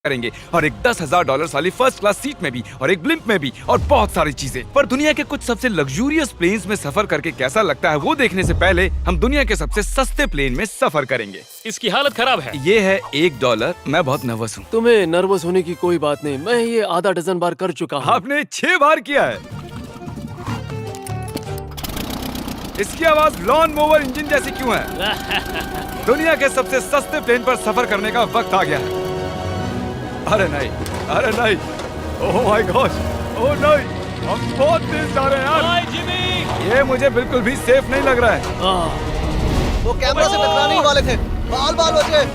करेंगे और एक $10,000 वाली फर्स्ट क्लास सीट में भी और एक ब्लिम्प में भी और बहुत सारी चीजें। पर दुनिया के कुछ सबसे लग्जूरियस प्लेन्स में सफर करके कैसा लगता है वो देखने से पहले हम दुनिया के सबसे सस्ते प्लेन में सफर करेंगे। इसकी हालत खराब है। ये है $1। मैं बहुत नर्वस हूँ। तुम्हें नर्वस होने की कोई बात नहीं, मैं ये आधा डजन बार कर चुका हूँ। आपने 6 बार किया है। इसकी आवाज लॉन मोवर इंजन जैसी क्यों है? दुनिया के सबसे सस्ते प्लेन पर सफर करने का वक्त आ गया है। अरे नहीं, अरे नहीं, ओह माय गॉड, ओह नहीं, हम बहुत तेज जा रहे हैं यार। हाय जिमी, ये मुझे बिल्कुल भी सेफ नहीं लग रहा है। वो कैमरा से टकराने ही वाले थे, बाल बाल बच गए।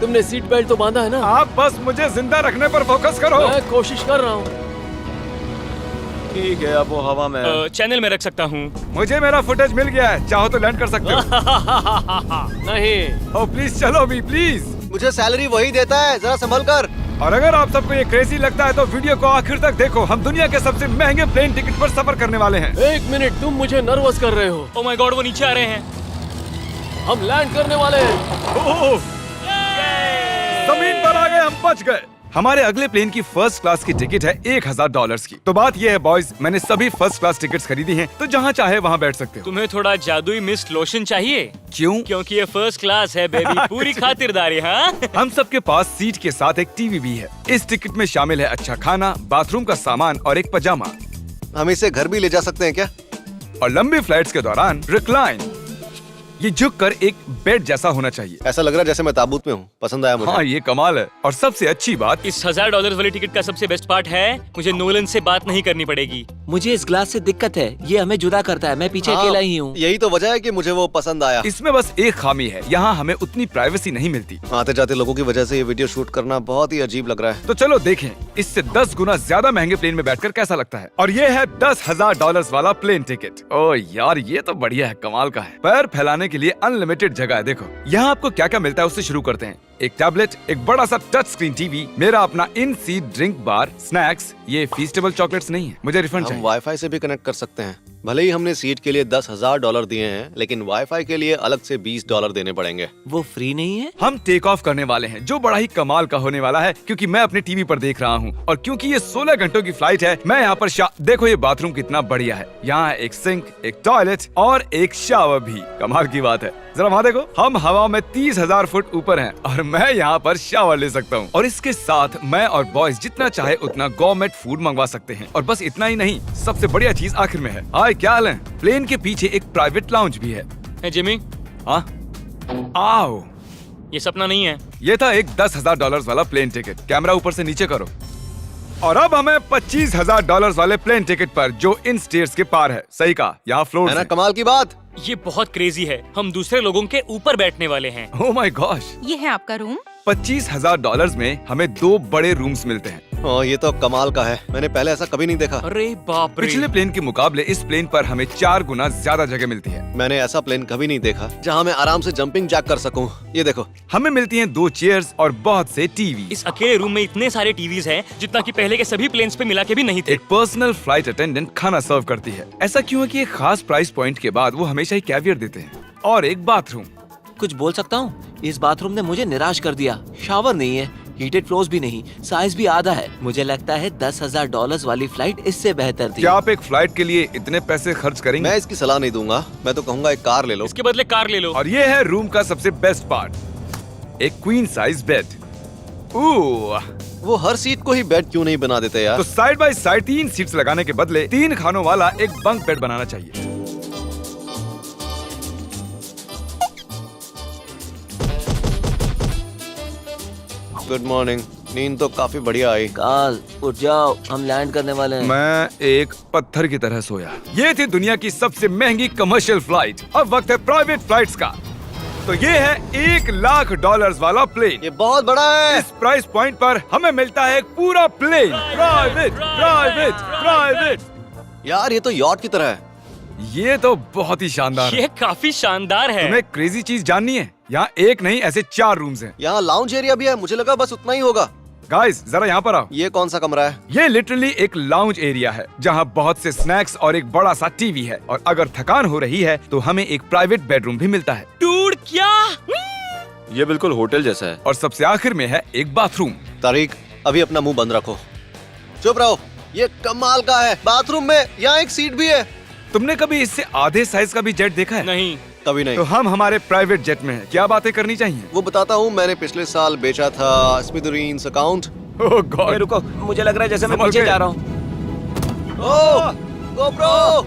तुमने सीट बेल्ट तो बांधा है ना? आप बस मुझे जिंदा रखने पर फोकस करो। मैं कोशिश कर रहा हूँ। ठीक है, अब वो हवा में है। चैनल में रख सकता हूँ। मुझे मेरा फुटेज मिल गया है, चाहो तो लैंड कर सकते हो। नहीं, ओह प्लीज चलो भी प्लीज। मुझे सैलरी वही देता है, जरा संभल कर। और अगर आप सबको ये क्रेजी लगता है तो वीडियो को आखिर तक देखो। हम दुनिया के सबसे महंगे प्लेन टिकट पर सफर करने वाले हैं। एक मिनट, तुम मुझे नर्वस कर रहे हो। ओह माय गॉड, वो नीचे आ रहे हैं। हम लैंड करने वाले हैं। ओह, जमीन पर आ गए, हम बच गए। हमारे अगले प्लेन की फर्स्ट क्लास की टिकट है $1,000 की। तो बात ये है बॉयज, मैंने सभी फर्स्ट क्लास टिकट्स खरीदी हैं, तो जहाँ चाहे वहाँ बैठ सकते हो। तुम्हें थोड़ा जादुई मिस्ट लोशन चाहिए? क्यों? क्योंकि ये फर्स्ट क्लास है बेबी, पूरी खातिरदारी। हाँ, हम सबके पास सीट के साथ एक टीवी भी है। इस टिकट में शामिल है अच्छा खाना, बाथरूम का सामान और एक पजामा। हम इसे घर भी ले जा सकते हैं क्या? और लंबी फ्लाइट्स के दौरान रिक्लाइन, ये झुक कर एक बेड जैसा होना चाहिए। ऐसा लग रहा है जैसे मैं ताबूत में हूँ। पसंद आया मुझे। हाँ, ये कमाल है। और सबसे अच्छी बात, इस $1,000 वाली टिकट का सबसे बेस्ट पार्ट है मुझे नोलन से बात नहीं करनी पड़ेगी। मुझे इस ग्लास से दिक्कत है, ये हमें जुदा करता है। मैं पीछे अकेला ही हूँ। यही तो वजह है कि मुझे वो पसंद आया। इसमें बस एक खामी है, यहाँ हमें उतनी प्राइवेसी नहीं मिलती। आते जाते लोगों की वजह से ये वीडियो शूट करना बहुत ही अजीब लग रहा है। तो चलो देखें, इससे 10 गुना ज्यादा महंगे प्लेन में बैठकर कैसा लगता है। और ये है $10,000 वाला प्लेन टिकट। ओह यार, ये तो बढ़िया है, कमाल का है। पैर फैलाने के लिए अनलिमिटेड जगह है। देखो यहाँ आपको क्या क्या मिलता है, उससे शुरू करते हैं। एक टैबलेट, एक बड़ा सा टच स्क्रीन टीवी, मेरा अपना इन सीट ड्रिंक बार, स्नैक्स। ये फीस्टेबल चॉकलेट्स नहीं है, मुझे रिफंड हम चाहिए। वाईफाई से भी कनेक्ट कर सकते हैं। भले ही हमने सीट के लिए $10,000 दिए हैं, लेकिन वाईफाई के लिए अलग से $20 देने पड़ेंगे। वो फ्री नहीं है? हम टेक ऑफ करने वाले हैं, जो बड़ा ही कमाल का होने वाला है, क्योंकि मैं अपने टीवी पर देख रहा हूँ। और क्योंकि ये 16 घंटों की फ्लाइट है, मैं यहाँ पर देखो ये बाथरूम कितना बढ़िया है। यहाँ है एक सिंक, एक टॉयलेट और एक शावर भी। कमाल की बात है, जरा वहाँ देखो, हम हवा में 30,000 फुट ऊपर हैं और मैं यहाँ पर शावर ले सकता हूँ। और इसके साथ मैं और बॉयज जितना चाहे उतना गवर्नमेंट फूड मंगवा सकते हैं। और बस इतना ही नहीं, सबसे बढ़िया चीज आखिर में है। हाय, क्या हाल है? प्लेन के पीछे एक प्राइवेट लाउंज भी है। है जिमी, हाँ, आओ। ये सपना नहीं है। ये था एक $10,000 वाला प्लेन टिकट। कैमरा ऊपर से नीचे करो। और अब हमें $25,000 वाले प्लेन टिकट पर, जो इन स्टेयर्स के पार है। सही कहा, यहाँ फ्लोर है ना कमाल की बात? ये बहुत क्रेजी है, हम दूसरे लोगों के ऊपर बैठने वाले हैं। Oh my gosh. ये है आपका रूम। $25,000 में हमें 2 बड़े रूम्स मिलते हैं। ये तो कमाल का है, मैंने पहले ऐसा कभी नहीं देखा। अरे बाप रे। पिछले प्लेन के मुकाबले इस प्लेन पर हमें 4 गुना ज्यादा जगह मिलती है। मैंने ऐसा प्लेन कभी नहीं देखा जहाँ मैं आराम से जंपिंग जैक कर सकूं। ये देखो, हमें मिलती हैं 2 चेयर्स और बहुत से टीवी। इस अकेले रूम में इतने सारे टीवीज हैं जितना कि पहले के सभी प्लेन्स पे मिला के भी नहीं थे। एक पर्सनल फ्लाइट अटेंडेंट खाना सर्व करती है। ऐसा क्यों है कि एक खास प्राइस पॉइंट के बाद वो हमेशा ही कैवियर देते हैं। और एक बाथरूम। कुछ बोल सकता हूँ? इस बाथरूम ने मुझे निराश कर दिया। शावर नहीं है, हीटेड फ्लोर्स भी नहीं, साइज भी आधा है। मुझे लगता है $10,000 वाली फ्लाइट इससे बेहतर थी। क्या आप एक फ्लाइट के लिए इतने पैसे खर्च करेंगे? मैं इसकी सलाह नहीं दूंगा। मैं तो कहूँगा एक कार ले लो। इसके बदले कार ले लो। और ये है रूम का सबसे बेस्ट पार्ट, एक क्वीन साइज बेड। वो हर सीट को ही बेड क्यों नहीं बना देते यार? तो साइड बाय साइड 3 सीट्स लगाने के बदले 3 खानों वाला एक बंक बेड बनाना चाहिए। Good morning. नींद तो काफी बढ़िया आई। काल, उठ जाओ, हम लैंड करने वाले हैं। मैं एक पत्थर की तरह सोया। ये थी दुनिया की सबसे महंगी कमर्शियल फ्लाइट। अब वक्त है प्राइवेट फ्लाइट्स का। तो ये है $1,00,000 वाला प्लेन। ये बहुत बड़ा है। इस प्राइस पॉइंट पर हमें मिलता है एक पूरा प्लेन। Private, private, private. यार ये तो यॉट की तरह है। ये तो बहुत ही शानदार है। ये काफी शानदार है। तुम्हें क्रेजी चीज जाननी है? यहाँ एक नहीं, ऐसे 4 रूम्स हैं। यहाँ लाउंज एरिया भी है, मुझे लगा बस उतना ही होगा। गाइस, जरा यहाँ पर आओ। ये कौन सा कमरा है? ये लिटरली एक लाउंज एरिया है, जहाँ बहुत से स्नैक्स और एक बड़ा सा टीवी है। और अगर थकान हो रही है तो हमें एक प्राइवेट बेडरूम भी मिलता है। डूड, क्या? ये बिल्कुल होटल जैसा है। और सबसे आखिर में है एक बाथरूम। तारीख, अभी अपना मुंह बंद रखो, चुप रहो। ये कमाल का है, बाथरूम में यहाँ एक सीट भी है। तुमने कभी इससे आधे साइज का भी जेट देखा है? नहीं। कभी नहीं। तो हम हमारे प्राइवेट जेट में हैं। क्या बातें करनी चाहिए? वो बताता हूँ, मैंने पिछले साल बेचा था स्मिथेरियंस अकाउंट। ओह ए, गॉड, रुको, मुझे लग रहा है जैसे मैं संभल पीछे के। जा रहा हूँ। ओह गोप्रो,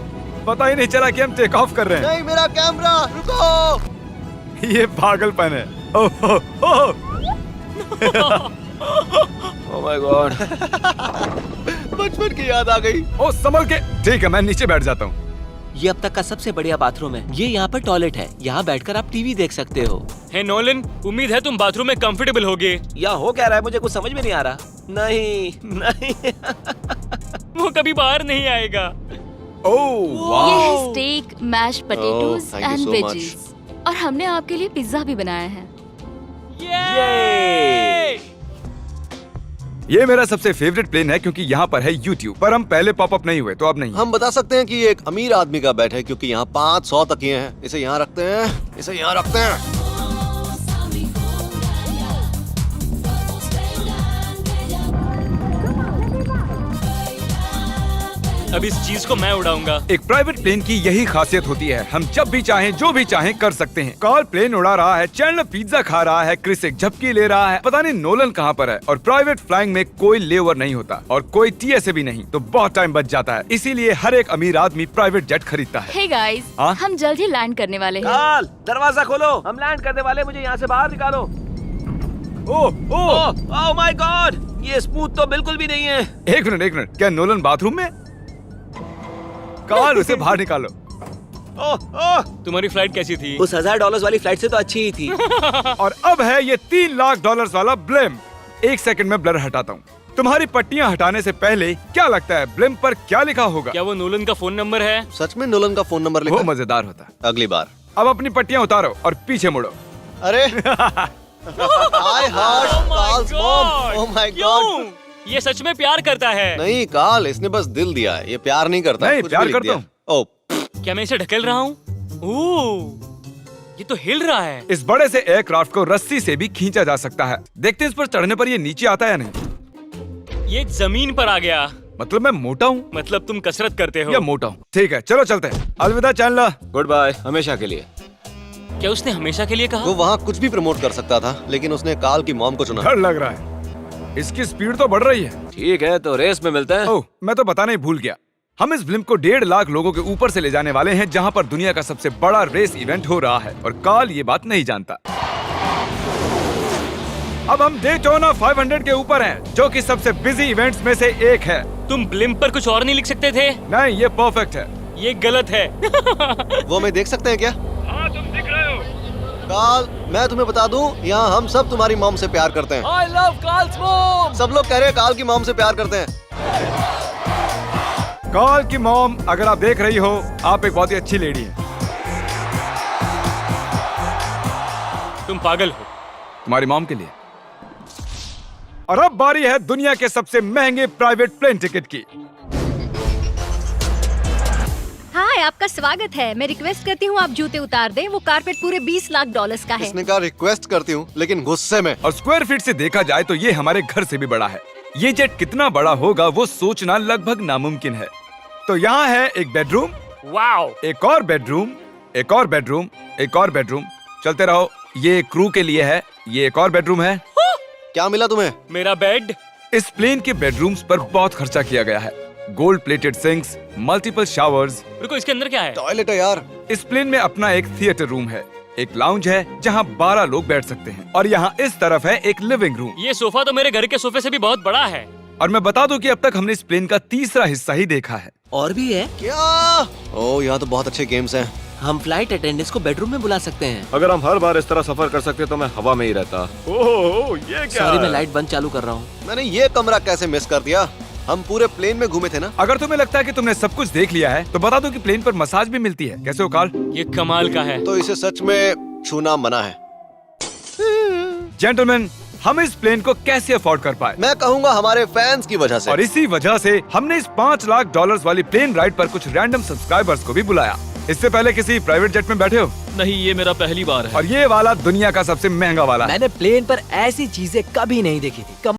पता ही नहीं चला कि हम टेक ऑफ कर रहे हैं। नहीं मेरा कैमरा, रुको। ये पागलपन है। Oh oh, oh. Oh my God. बचपन की याद आ गई। ओ संभल के। ठीक है, मैं नीचे बैठ जाता हूँ। ये अब तक का सबसे बढ़िया बाथरूम है। ये यहाँ पर टॉयलेट है, यहाँ बैठकर आप टीवी देख सकते हो। हे नोलन, उम्मीद है तुम बाथरूम में कंफर्टेबल होगे। या हो क्या रहा है, मुझे कुछ समझ में नहीं आ रहा। नहीं नहीं। वो कभी बाहर नहीं आएगा। ओह ये वाह, है steak, mash potatoes thank you and so veggies. और हमने आपके लिए पिज्जा भी बनाया है। ये ये मेरा सबसे फेवरेट प्लेन है क्योंकि यहाँ पर है YouTube। पर हम पहले पॉपअप नहीं हुए तो अब नहीं। हम बता सकते हैं कि ये एक अमीर आदमी का बेड है क्योंकि यहाँ 500 तकिए हैं। इसे यहाँ रखते हैं, इसे यहाँ रखते हैं। अब इस चीज को मैं उड़ाऊंगा। एक प्राइवेट प्लेन की यही खासियत होती है, हम जब भी चाहें जो भी चाहें कर सकते हैं। कार्ल प्लेन उड़ा रहा है, चैंडलर पिज्जा खा रहा है, क्रिस एक झपकी ले रहा है, पता नहीं नोलन कहाँ पर है। और प्राइवेट फ्लाइंग में कोई लेओवर नहीं होता और कोई TSA भी नहीं, तो बहुत टाइम बच जाता है। इसीलिए हर एक अमीर आदमी प्राइवेट जेट खरीदता है। हे गाइस, हाँ? हम जल्द ही लैंड करने वाले हैं। काल, दरवाजा खोलो, हम लैंड करने वाले, मुझे यहाँ से बाहर निकालो। ओह ओह, ओह माय गॉड, ये स्मूथ तो बिल्कुल भी नहीं है। एक मिनट, क्या नोलन बाथरूम में? कार्ल उसे बाहर निकालो। ओह ओह, तुम्हारी फ्लाइट कैसी थी? उस $1000 वाली फ्लाइट से तो अच्छी ही थी। और अब है ये $3 लाख वाला ब्लेम। एक सेकंड में ब्लर हटाता हूँ। तुम्हारी पट्टियाँ हटाने से पहले क्या लगता है ब्लेम पर क्या लिखा होगा? क्या वो नोलन का फोन नंबर है? सच में नोलन का फोन नंबर वो लिखा है? मजेदार होता। अगली बार। अब अपनी पट्टियाँ उतारो और पीछे मुड़ो। अरे I heart Carl's mom. Oh my God. क्यों? ये सच में प्यार करता है। नहीं कार्ल, इसने बस दिल दिया है, ये प्यार नहीं करता। नहीं, कुछ प्यार भी लिख करता दिया। ओह, क्या मैं इसे ढकेल रहा हूँ? ओह, ये तो हिल रहा है। इस बड़े से एयरक्राफ्ट को रस्सी से भी खींचा जा सकता है। देखते हैं इस पर चढ़ने पर ये नीचे आता है या नहीं। ये जमीन पर आ गया। मतलब मैं मोटा हूँ मतलब तुम कसरत करते हो। या मोटा हूँ? ठीक है, चलो चलते हैं। अलविदा चैंडलर। गुड बाय, हमेशा के लिए। क्या उसने हमेशा के लिए कहा? वो वहाँ कुछ भी प्रमोट कर सकता था, लेकिन उसने कार्ल की मॉम को चुना। डर लग रहा है, इसकी स्पीड तो बढ़ रही है। ठीक है, तो रेस में मिलते हैं। ओह, मैं तो बताना ही भूल गया। हम इस ब्लिम्प को 1.5 लाख लोगों के ऊपर से ले जाने वाले हैं, जहां पर दुनिया का सबसे बड़ा रेस इवेंट हो रहा है और कार्ल ये बात नहीं जानता। अब हम डेटोना 500 के ऊपर हैं, जो कि सबसे बिजी इवेंट्स में से एक है। तुम ब्लिम्प पर कुछ और नहीं लिख सकते थे? नहीं, ये परफेक्ट है। ये गलत है। वो हमें देख सकते हैं क्या? हाँ, तुम दिख रहे हो। कार्ल, मैं तुम्हें बता दूं, यहाँ हम सब तुम्हारी मॉम से प्यार करते हैं। I love Carl's mom. सब लोग कह रहे हैं कार्ल की मॉम से प्यार करते हैं। कार्ल की मॉम, अगर आप देख रही हो, आप एक बहुत ही अच्छी लेडी हैं। तुम पागल हो। तुम्हारी मॉम के लिए। और अब बारी है दुनिया के सबसे महंगे प्राइवेट प्लेन टिकट की। हाय, आपका स्वागत है। मैं रिक्वेस्ट करती हूँ आप जूते उतार दें। वो कारपेट पूरे $20 लाख का है। इसने कहा रिक्वेस्ट करती हूँ, लेकिन गुस्से में। और स्क्वायर फीट से देखा जाए तो ये हमारे घर से भी बड़ा है। ये जेट कितना बड़ा होगा वो सोचना लगभग नामुमकिन है। तो यहाँ है एक बेडरूम, वाओ। एक और बेडरूम, एक और बेडरूम, एक और बेडरूम। चलते रहो। ये क्रू के लिए है, ये एक और बेडरूम है। क्या मिला तुम्हें? मेरा बेड। इस प्लेन के बेडरूम्स पर बहुत खर्चा किया गया है। Gold plated sinks, multiple showers. रुको, इसके अंदर क्या है? टॉयलेट है यार। इस प्लेन में अपना एक थिएटर रूम है, एक लाउंज है जहाँ 12 लोग बैठ सकते हैं, और यहाँ इस तरफ है एक लिविंग रूम। ये सोफा तो मेरे घर के सोफे से भी बहुत बड़ा है। और मैं बता दूं कि अब तक हमने इस प्लेन का तीसरा हिस्सा ही देखा है। और भी है। क्या? ओह, यहाँ तो बहुत अच्छे गेम्स हैं। हम फ्लाइट अटेंडेंट्स को बेडरूम में बुला सकते हैं। अगर हम हर बार इस तरह सफर कर सकते तो मैं हवा में ही रहता। ओह, ये क्या सॉरी, मैं है? लाइट बंद चालू कर रहा हूँ। मैंने ये कमरा कैसे मिस कर दिया? हम पूरे प्लेन में घूमे थे ना। अगर तुम्हें लगता है कि तुमने सब कुछ देख लिया है तो बता दो कि प्लेन पर मसाज भी मिलती है। कैसे हो कार्ल? ये कमाल का है। तो इसे सच में छूना मना है। जेंटलमैन, हम इस प्लेन को कैसे अफोर्ड कर पाए? मैं कहूँगा हमारे फैंस की वजह से। और इसी वजह से हमने इस $5 लाख वाली प्लेन राइड पर कुछ रैंडम सब्सक्राइबर्स को भी बुलाया। इससे पहले किसी प्राइवेट जेट में बैठे हो? नहीं, ये मेरा पहली बार है। और ये वाला दुनिया का सबसे महंगा वाला है। मैंने प्लेन पर ऐसी चीजें कभी नहीं देखी थी।